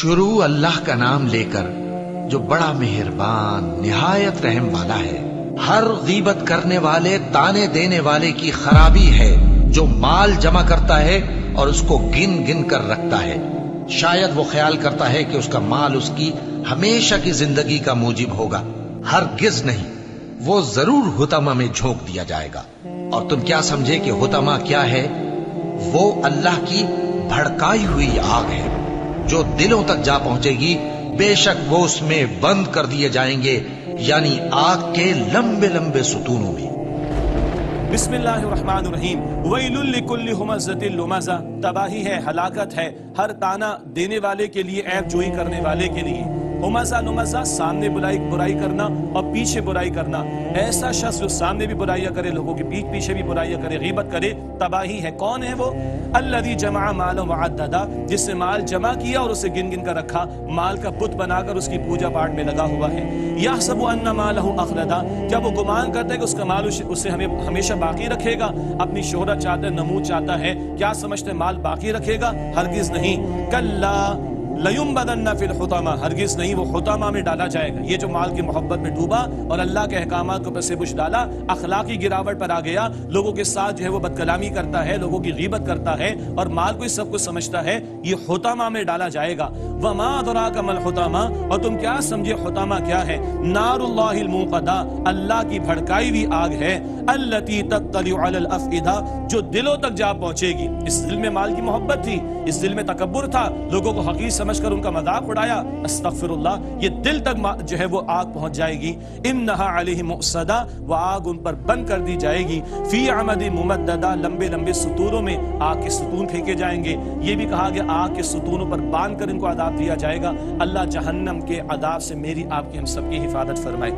شروع اللہ کا نام لے کر جو بڑا مہربان نہایت رحم والا ہے۔ ہر غیبت کرنے والے تانے دینے والے کی خرابی ہے جو مال جمع کرتا ہے اور اس کو گن گن کر رکھتا ہے، شاید وہ خیال کرتا ہے کہ اس کا مال اس کی ہمیشہ کی زندگی کا موجب ہوگا۔ ہرگز نہیں، وہ ضرور حطمہ میں جھونک دیا جائے گا۔ اور تم کیا سمجھے کہ حطمہ کیا ہے؟ وہ اللہ کی بھڑکائی ہوئی آگ ہے جو دلوں تک جا پہنچے گی، بے شک وہ اس میں بند کر دیے جائیں گے، یعنی آگ کے لمبے لمبے ستونوں میں۔ بسم اللہ الرحمن الرحیم۔ ویل لکل ہمزۃ لمزہ، تباہی ہے، ہلاکت ہے ہر تانا دینے والے کے لیے، عیب جوئی کرنے والے کے لیے۔ ہمزہ لمزہ، سامنے برائی کرنا اور پیچھے برائی کرنا۔ ایسا شخص جو سامنے بھی برائیاں کرے، لوگوں کے پیچھے بھی برائیاں کرے، غیبت کرے، تباہی ہے۔ کون ہے وہ؟ الذی جمع مالا وعددا، جس نے مال جمع کیا اور اسے گن گن کر رکھا، مال کا بت بنا کر اس کی پوجا پاٹ میں لگا ہوا ہے۔ یحسب ان مالہ اخلدا، کیا وہ گمان کرتا ہے کہ اس کا مال اسے ہمیشہ باقی رکھے گا؟ اپنی شہرت چاہتا ہے، نمود چاہتا ہے، کیا سمجھتے ہیں مال باقی رکھے گا؟ ہرگز نہیں۔ کلا لَيُنبَذَنَّ فِي الْحُطَمَةِ، ہرگز نہیں، وہ حطمہ میں ڈالا جائے گا۔ یہ جو مال کی محبت میں ڈوبا اور اللہ کے احکامات کو پس پش ڈالا، اخلاقی گراوٹ پر آ گیا، لوگوں کے ساتھ جو ہے وہ بد کلامی کرتا ہے، لوگوں کی غیبت کرتا ہے اور مال کو ہی سب کچھ سمجھتا ہے، یہ حطمہ میں ڈالا جائے گا۔ وَمَا أَدْرَاكَ مَا الْحُطَمَةُ، اور تم کیا سمجھے حطمہ کیا ہے؟ نار اللہ الموقدہ، اللہ کی بھڑکائی ہوئی آگ ہے، التي تطلع على الافئدہ، جو دلوں تک جا پہنچے گی۔ اس دل میں مال کی محبت تھی، اس دل میں تکبر تھا، لوگوں کو حقیر سمجھ کر ان کا مذاق اڑایا، استغفر اللہ، یہ دل تک جو ہے وہ آگ پہنچ جائے گی۔ انہا علیہم مؤصدہ، وہ آگ ان پر بند کر دی جائے گی، فی عمد ممددہ، لمبے لمبے ستونوں میں آگ کے ستون پھینکے جائیں گے۔ یہ بھی کہا گیا آگ کے ستونوں پر باندھ کر ان کو عذاب دیا جائے گا۔ اللہ جہنم کے عذاب سے میری آپ کی ہم سب کی حفاظت فرمائے۔